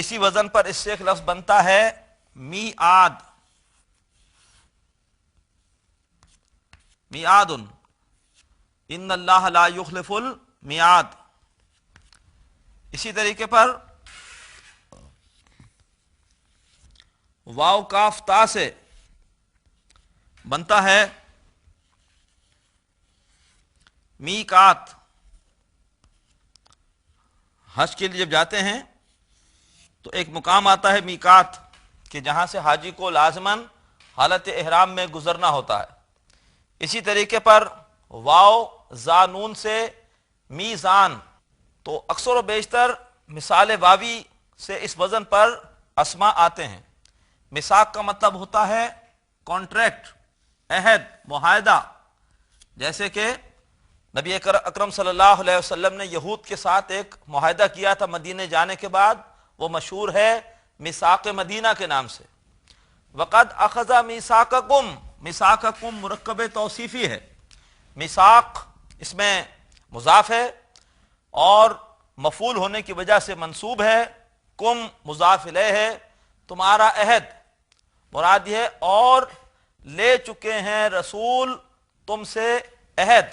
اسی وزن پر اس سے ایک لفظ بنتا ہے میعاد. میعاد، ان اللہ لا یخلف المیعاد. اسی طریقے پر واو کاف تا سے بنتا ہے میقات. حج کے لیے جب جاتے ہیں تو ایک مقام آتا ہے میقات کہ جہاں سے حاجی کو لازماً حالت احرام میں گزرنا ہوتا ہے. اسی طریقے پر واو زانون سے میزان، تو اکثر و بیشتر مثال واوی سے اس وزن پر اسماء آتے ہیں. میثاق کا مطلب ہوتا ہے کانٹریکٹ، عہد، معاہدہ. جیسے کہ نبی اکرم صلی اللہ علیہ وسلم نے یہود کے ساتھ ایک معاہدہ کیا تھا مدینے جانے کے بعد، وہ مشہور ہے میثاق مدینہ کے نام سے. وقد اخذ میثاقکم، میثاقکم مرکب توصیفی ہے. میثاق اس میں مضاف ہے اور مفعول ہونے کی وجہ سے منصوب ہے. کم مضاف الیہ ہے. تمہارا عہد مراد یہ ہے، اور لے چکے ہیں رسول تم سے عہد.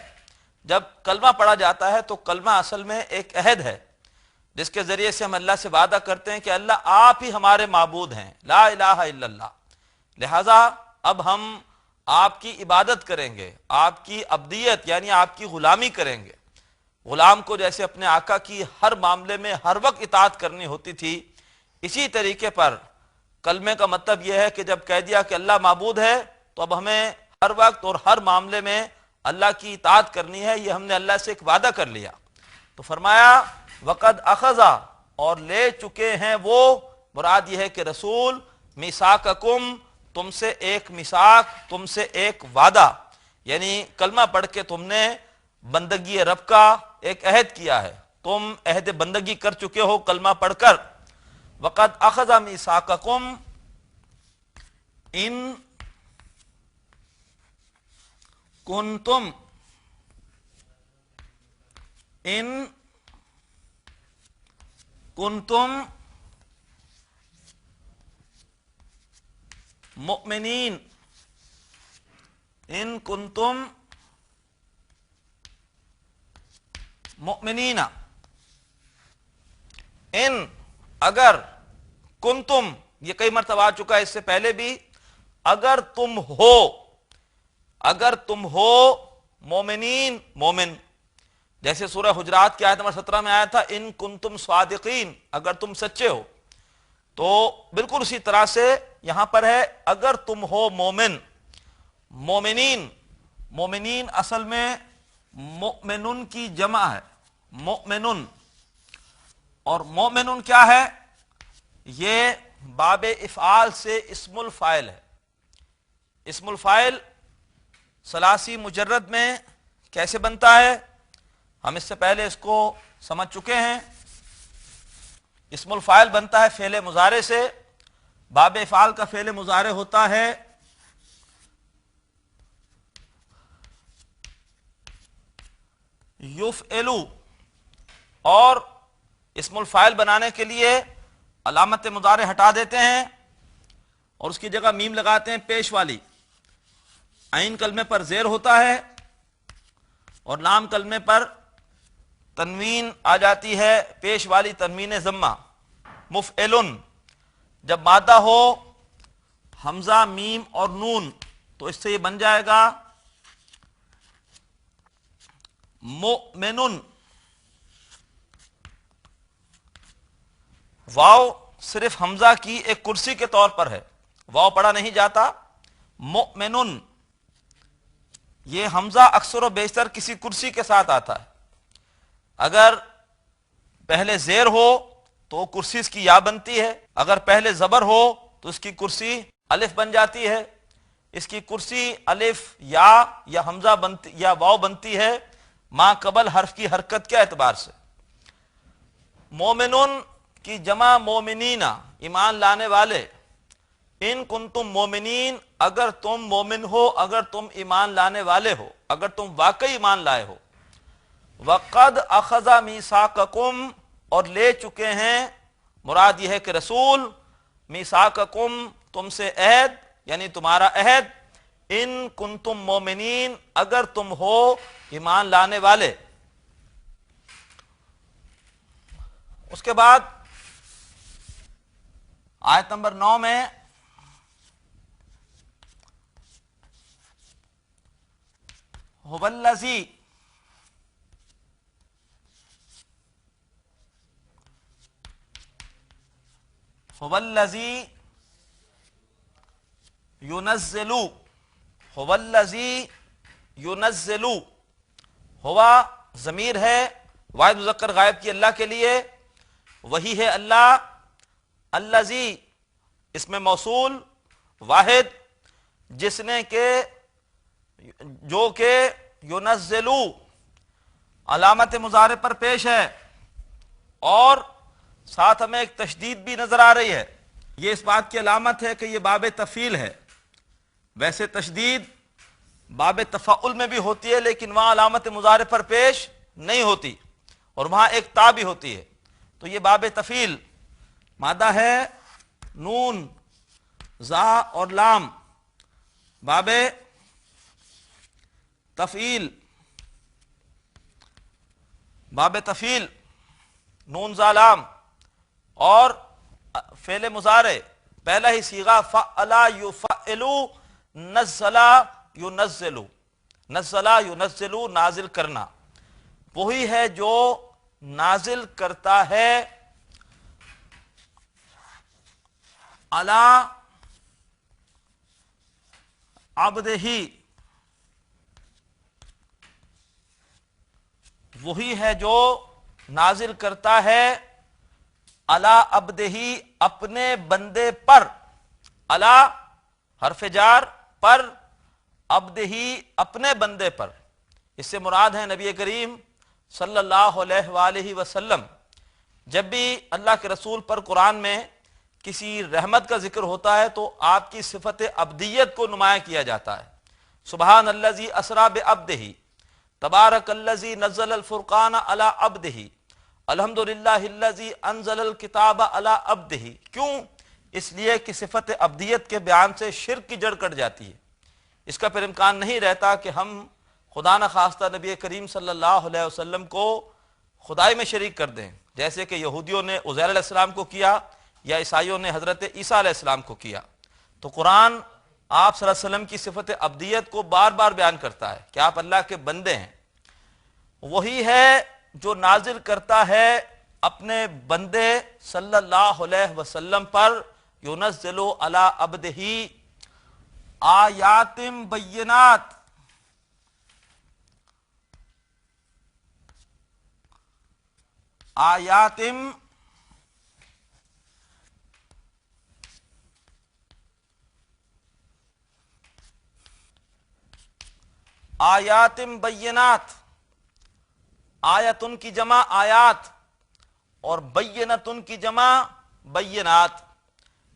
جب کلمہ پڑھا جاتا ہے تو کلمہ اصل میں ایک عہد ہے جس کے ذریعے سے ہم اللہ سے وعدہ کرتے ہیں کہ اللہ آپ ہی ہمارے معبود ہیں، لا الہ الا اللہ. لہذا اب ہم آپ کی عبادت کریں گے، آپ کی عبدیت یعنی آپ کی غلامی کریں گے. غلام کو جیسے اپنے آقا کی ہر معاملے میں ہر وقت اطاعت کرنی ہوتی تھی، اسی طریقے پر کلمے کا مطلب یہ ہے کہ جب کہہ دیا کہ اللہ معبود ہے تو اب ہمیں ہر وقت اور ہر معاملے میں اللہ کی اطاعت کرنی ہے. یہ ہم نے اللہ سے ایک وعدہ کر لیا. تو فرمایا وقد اخذا، اور لے چکے ہیں وہ، مراد یہ ہے کہ رسول میثاقکم، تم سے ایک میثاق، تم سے ایک وعدہ، یعنی کلمہ پڑھ کے تم نے بندگی رب کا ایک عہد کیا ہے، تم عہد بندگی کر چکے ہو کلمہ پڑھ کر. وقد اخذ میثاقکم ان کنتم مؤمنین، ان کنتم مؤمنین. ان اگر، کنتم یہ کئی مرتبہ آ چکا ہے اس سے پہلے بھی، اگر تم ہو، اگر تم ہو مومنین، مومن. جیسے سورہ حجرات کی آیت نمبر 17 میں آیا تھا ان کنتم صادقین، اگر تم سچے ہو. تو بالکل اسی طرح سے یہاں پر ہے اگر تم ہو مومن. مومنین، مومنین اصل میں مؤمنن کی جمع ہے، مؤمنن. اور مؤمنن کیا ہے؟ یہ باب افعال سے اسم الفاعل ہے. اسم الفاعل ثلاثی مجرد میں کیسے بنتا ہے؟ ہم اس سے پہلے اس کو سمجھ چکے ہیں. اسم الفاعل بنتا ہے فعل مضارع سے. باب افعال کا فعل مضارع ہوتا ہے یفعلو، اور اسم الفاعل بنانے کے لیے علامت مضارع ہٹا دیتے ہیں اور اس کی جگہ میم لگاتے ہیں پیش والی. عین کلمے پر زیر ہوتا ہے اور لام کلمے پر تنوین آ جاتی ہے، پیش والی تنوین ضمہ. مفعلن جب مادہ ہو حمزہ، میم اور نون تو اس سے یہ بن جائے گا مؤمنن. واو صرف حمزہ کی ایک کرسی کے طور پر ہے، واو پڑھا نہیں جاتا. مؤمنن یہ حمزہ اکثر و بیشتر کسی کرسی کے ساتھ آتا ہے. اگر پہلے زیر ہو تو کرسی اس کی یا بنتی ہے، اگر پہلے زبر ہو تو اس کی کرسی الف بن جاتی ہے. اس کی کرسی الف یا حمزہ بنتی یا واو بنتی ہے ما قبل حرف کی حرکت کے اعتبار سے. مومنون کی جمع مومنین، ایمان لانے والے. ان کنتم مومنین اگر تم مومن ہو، اگر تم ایمان لانے والے ہو، اگر تم واقعی ایمان لائے ہو. وقد اخذ میثاقکم اور لے چکے ہیں مراد یہ ہے کہ رسول میثاقکم تم سے عہد یعنی تمہارا عہد، ان کنتم مومنین اگر تم ہو ایمان لانے والے۔ اس کے بعد آیت نمبر 9 میں هو الذی ينزل هو الذی ينزل، ہوا ضمیر ہے واحد مذکر غائب کی اللہ کے لیے، وہی ہے اللہ، الذی اس میں موصول واحد جس نے کہ جو کہ ينزل علامت مضارع پر پیش ہے، اور ساتھ ہمیں ایک تشدید بھی نظر آ رہی ہے، یہ اس بات کی علامت ہے کہ یہ باب تفعیل ہے۔ ویسے تشدید باب تفعل میں بھی ہوتی ہے لیکن وہاں علامت مضارع پر پیش نہیں ہوتی، اور وہاں ایک تا بھی ہوتی ہے، تو یہ باب تفعیل مادہ ہے نون زا اور لام، باب تفعیل، باب تفعیل نون زا لام، اور فعل مضارع پہلا ہی صیغہ فعلا یفعلو، نزلا ینزلو، نزلا ینزلو نازل کرنا، وہی ہے جو نازل کرتا ہے علی عبدہ، وہی ہے جو نازل کرتا ہے علی عبدہ اپنے بندے پر، علی حرف جار پر، عبدہ اپنے بندے پر، اس سے مراد ہے نبی کریم صلی اللہ علیہ وآلہ وسلم۔ جب بھی اللہ کے رسول پر قرآن میں کسی رحمت کا ذکر ہوتا ہے تو آپ کی صفت عبدیت کو نمایاں کیا جاتا ہے۔ سبحان الذی اسریٰ بعبدہ، تبارک الذی نزل الفرقان علی عبدہ، الحمدللہ الذی انزل الکتاب علی عبدہ۔ کیوں؟ اس لیے کہ صفت عبدیت کے بیان سے شرک کی جڑ کٹ جاتی ہے، اس کا پھر امکان نہیں رہتا کہ ہم خدا نخواستہ نبی کریم صلی اللہ علیہ وسلم کو خدائی میں شریک کر دیں، جیسے کہ یہودیوں نے عزیر علیہ السلام کو کیا یا عیسائیوں نے حضرت عیسیٰ علیہ السلام کو کیا۔ تو قرآن آپ صلی اللہ علیہ وسلم کی صفت عبدیت کو بار بار بیان کرتا ہے کہ آپ اللہ کے بندے ہیں، وہی ہے جو نازل کرتا ہے اپنے بندے صلی اللہ علیہ وسلم پر، ينزل علی عبدہ آیات بینات، آیات آیات بینات، آیتن کی جمع آیات اور بینتن کی جمع بینات،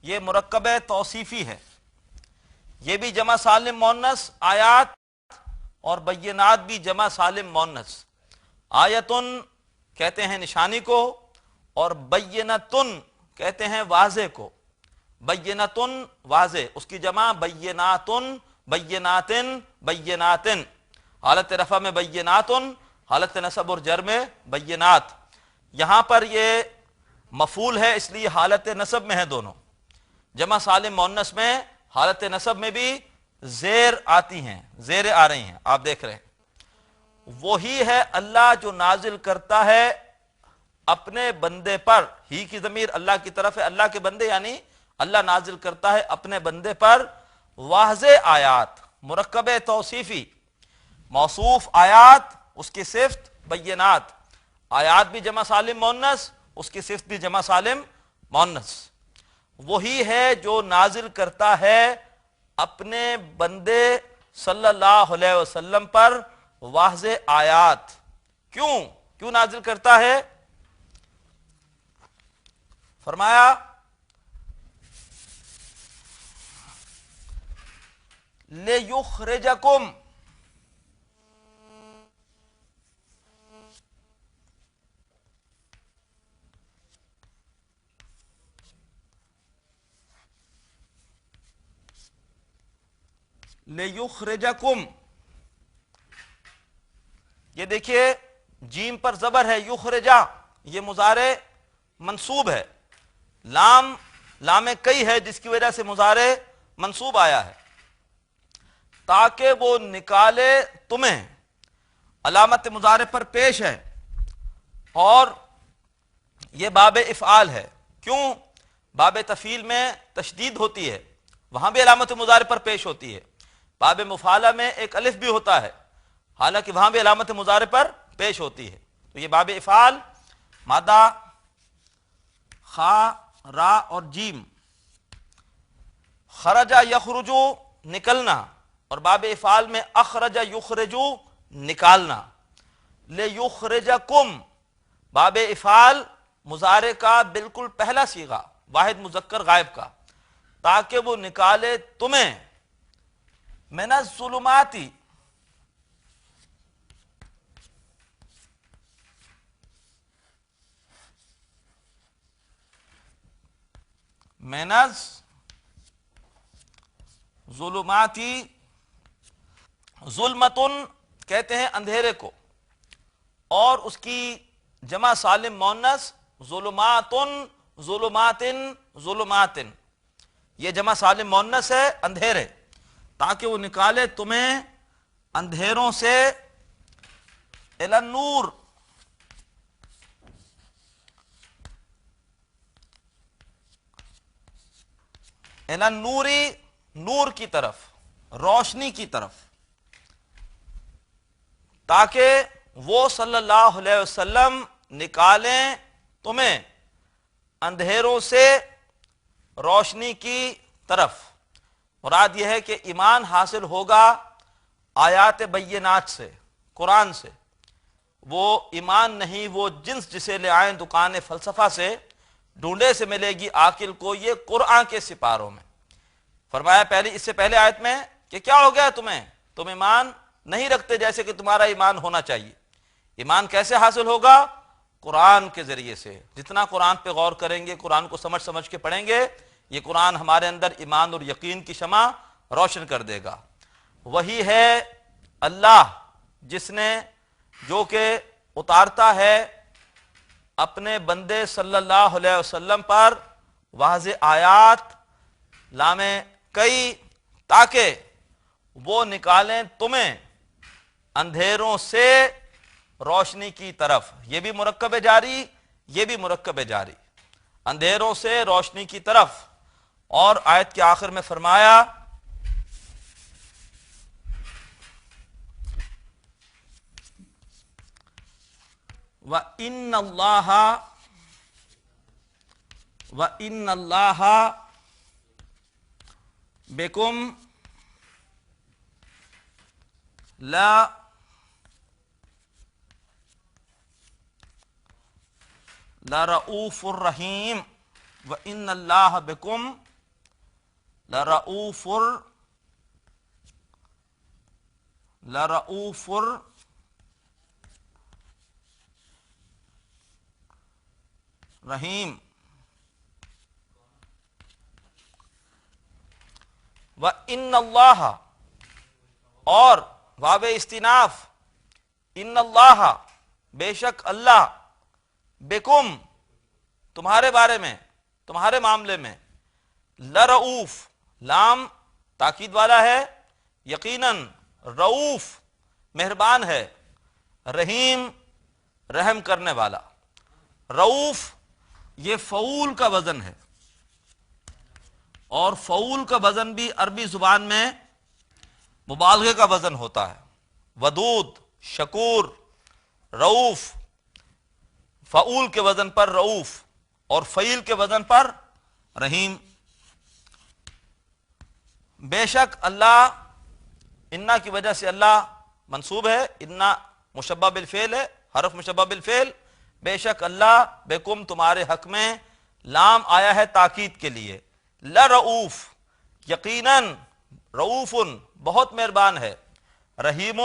یہ مرکب توصیفی ہے، یہ بھی جمع سالم مؤنث آیات اور بینات بھی جمع سالم مؤنث۔ آیتن کہتے ہیں نشانی کو اور بینتن کہتے ہیں واضح کو، بینتن واضح، اس کی جمع بیناتن، بیناتن، بیناتن، حالت رفع میں بیناتن، حالت نصب اور جر میں بینات۔ یہاں پر یہ مفعول ہے اس لیے حالت نصب میں ہے دونوں، جمع سالم مؤنث میں حالت نصب میں بھی زیر آتی ہیں، زیر آ رہی ہیں، آپ دیکھ رہے ہیں۔ وہی ہے اللہ جو نازل کرتا ہے اپنے بندے پر، ہی کی ضمیر اللہ کی طرف ہے، اللہ کے بندے یعنی اللہ نازل کرتا ہے اپنے بندے پر واضح آیات، مرکب توصیفی، موصوف آیات، اس کی صفت بینات، آیات بھی جمع سالم مؤنث، اس کی صفت بھی جمع سالم مؤنث۔ وہی ہے جو نازل کرتا ہے اپنے بندے صلی اللہ علیہ وسلم پر واضح آیات۔ کیوں نازل کرتا ہے؟ فرمایا لِيُخْرِجَكُمْ، لیخرجکم، یہ دیکھیے جیم پر زبر ہے، یخرجا، یہ مضارع منصوب ہے، لام کئی ہے جس کی وجہ سے مضارع منصوب آیا ہے، تاکہ وہ نکالے تمہیں، علامت مضارع پر پیش ہے، اور یہ باب افعال ہے۔ کیوں؟ باب تفعیل میں تشدید ہوتی ہے، وہاں بھی علامت مضارع پر پیش ہوتی ہے، باب مفعلہ میں ایک الف بھی ہوتا ہے، حالانکہ وہاں بھی علامت مضارع پر پیش ہوتی ہے۔ تو یہ باب افعال، مادہ خا، را اور جیم، خرجا یخرجو نکلنا، اور باب افعال میں اخرجا یخرجو نکالنا، لیخرجکم باب افعال مضارع کا بالکل پہلا صیغہ، واحد مذکر غائب کا، تاکہ وہ نکالے تمہیں من الظلمات، من الظلماتی، ظلمتن کہتے ہیں اندھیرے کو، اور اس کی جمع سالم مؤنث ظلماتن، ظلماتن، ظلماتن، یہ جمع سالم مؤنث ہے اندھیرے، تاکہ وہ نکالے تمہیں اندھیروں سے الی النور، الی النوری، نور کی طرف، روشنی کی طرف، تاکہ وہ صلی اللہ علیہ وسلم نکالیں تمہیں اندھیروں سے روشنی کی طرف۔ مراد یہ ہے کہ ایمان حاصل ہوگا آیات بینات سے، قرآن سے، وہ ایمان نہیں وہ جنس جسے لے آئیں دکان فلسفہ سے، ڈھونڈے سے ملے گی عاقل کو یہ قرآن کے سپاروں میں۔ فرمایا اس سے پہلے آیت میں کہ کیا ہو گیا تمہیں، تم ایمان نہیں رکھتے جیسے کہ تمہارا ایمان ہونا چاہیے۔ ایمان کیسے حاصل ہوگا؟ قرآن کے ذریعے سے، جتنا قرآن پہ غور کریں گے، قرآن کو سمجھ سمجھ کے پڑھیں گے، یہ قرآن ہمارے اندر ایمان اور یقین کی شمع روشن کر دے گا۔ وہی ہے اللہ جس نے، جو کہ اتارتا ہے اپنے بندے صلی اللہ علیہ وسلم پر واضح آیات، لام کئی، تاکہ وہ نکالیں تمہیں اندھیروں سے روشنی کی طرف۔ یہ بھی مرکب جاری، یہ بھی مرکب جاری، اندھیروں سے روشنی کی طرف۔ اور آیت کے آخر میں فرمایا وَإِنَّ اللَّهَ بِكُمْ لَرَؤُوفٌ رَحِيمٌ، وَإِنَّ اللَّهَ بِكُمْ لَرَؤُوفٌ رحیم۔ وَإِنَّ اللَّهَ، اور باب استناف، ان اللہ، بے شک اللہ، بکم، تمہارے بارے میں، تمہارے معاملے میں، لرؤوف، لام تاکید والا ہے، یقیناً، رؤوف مہربان ہے، رحیم رحم کرنے والا۔ رؤوف یہ فعول کا وزن ہے، اور فعول کا وزن بھی عربی زبان میں مبالغے کا وزن ہوتا ہے۔ ودود، شکور، رؤوف، فعول کے وزن پر رؤوف، اور فعیل کے وزن پر رحیم۔ بے شک اللہ، انا کی وجہ سے اللہ منصوب ہے، انا مشبہ بالفعل ہے، حرف مشبہ بالفعل۔ بے شک اللہ، بکم تمہارے حق میں، لام آیا ہے تاکید کے لیے، لرؤوف یقیناً، رؤوف بہت مہربان ہے، رحیم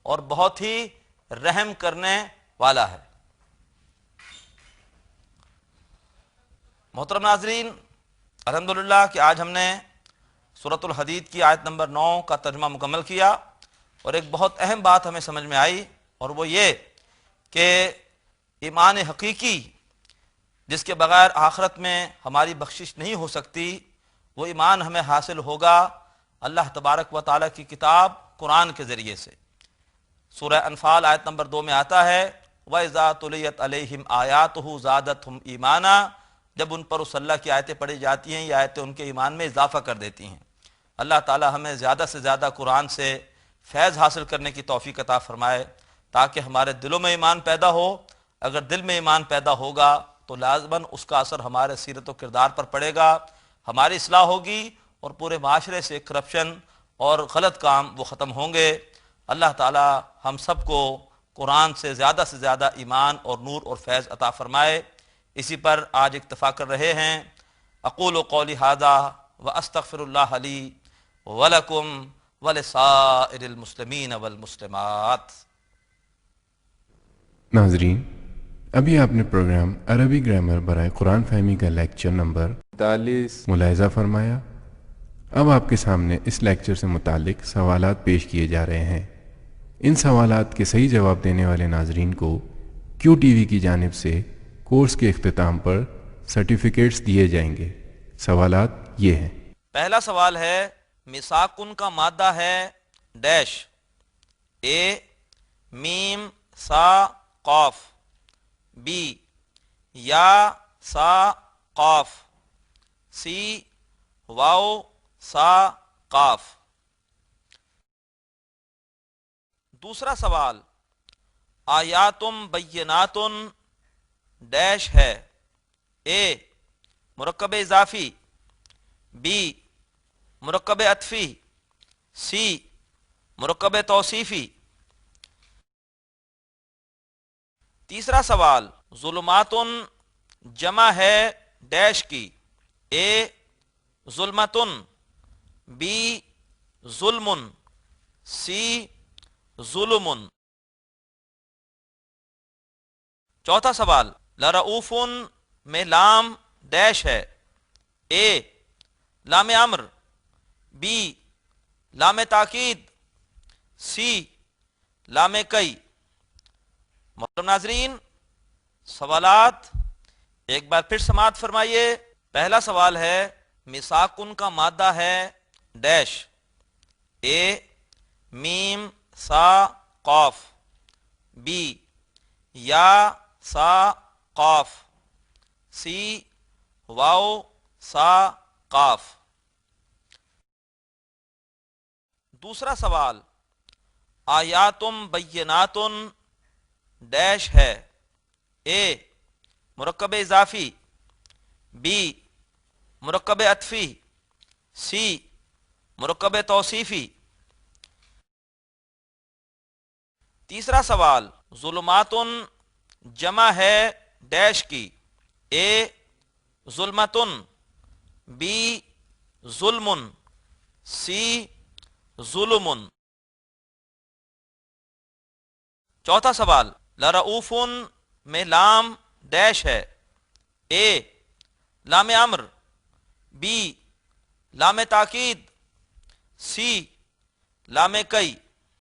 اور بہت ہی رحم کرنے والا ہے۔ محترم ناظرین، الحمدللہ کہ آج ہم نے سورۃ الحدید کی آیت نمبر 9 کا ترجمہ مکمل کیا، اور ایک بہت اہم بات ہمیں سمجھ میں آئی، اور وہ یہ کہ ایمان حقیقی جس کے بغیر آخرت میں ہماری بخشش نہیں ہو سکتی، وہ ایمان ہمیں حاصل ہوگا اللہ تبارک و تعالیٰ کی کتاب قرآن کے ذریعے سے۔ سورہ انفال آیت نمبر 2 میں آتا ہے وَإِذَا تُلِيَتْ عَلَيْهِمْ آيَاتُهُ زَادَتْهُمْ ایمانا، جب ان پر اس اللہ کی آیتیں پڑھی جاتی ہیں، یہ آیتیں ان کے ایمان میں اضافہ کر دیتی ہیں۔ اللہ تعالی ہمیں زیادہ سے زیادہ قرآن سے فیض حاصل کرنے کی توفیق عطا فرمائے تاکہ ہمارے دلوں میں ایمان پیدا ہو۔ اگر دل میں ایمان پیدا ہوگا تو لازماً اس کا اثر ہمارے سیرت و کردار پر پڑے گا، ہماری اصلاح ہوگی، اور پورے معاشرے سے کرپشن اور غلط کام وہ ختم ہوں گے۔ اللہ تعالی ہم سب کو قرآن سے زیادہ ایمان اور نور اور فیض عطا فرمائے۔ اسی پر آج اکتفا کر رہے ہیں۔ اقول قولی ھذا واستغفر اللہ لی ولکم ولسائر المسلمین والمسلمات۔ ناظرین، ابھی آپ نے پروگرام عربی گرامر برائے قرآن فہمی کا لیکچر نمبر 43 ملاحظہ فرمایا۔ اب آپ کے سامنے اس لیکچر سے متعلق سوالات پیش کیے جا رہے ہیں۔ ان سوالات کے صحیح جواب دینے والے ناظرین کو کیو ٹی وی کی جانب سے کورس کے اختتام پر سرٹیفکیٹس دیے جائیں گے۔ سوالات یہ ہیں۔ پہلا سوال ہے میثاقن کا مادہ ہے ڈیش، اے میم سا قاف، بی یا سا قاف، سی واو سا قاف۔ دوسرا سوال آیاتم بیناتن ڈیش ہے، اے مرکب اضافی، بی مرکب عطفی، سی مرکب توصیفی۔ تیسرا سوال ظلماتن جمع ہے ڈیش کی، اے ظلمتن، بی ظلمن، سی ظلمن۔ چوتھا سوال لرؤوفن میں لام ڈیش ہے، اے لام امر، بی لام تاکید، سی لام کئی۔ محترم ناظرین، سوالات ایک بار پھر سماعت فرمائیے۔ پہلا سوال ہے میثاقن کا مادہ ہے ڈیش، اے میم سا قاف، بی یا سا قاف، سی واو سا قاف۔ دوسرا سوال آیاتم بیناتن ڈیش ہے، اے مرکب اضافی، بی مرکب عطفی، سی مرکب توصیفی۔ تیسرا سوال ظلماتن جمع ہے ڈیش کی، اے ظلمتن، بی ظلمن، سی ظلمن۔ چوتھا سوال لرؤوفن میں لام ڈیش ہے، اے لام امر، بی لام تاکید، سی لام کئی۔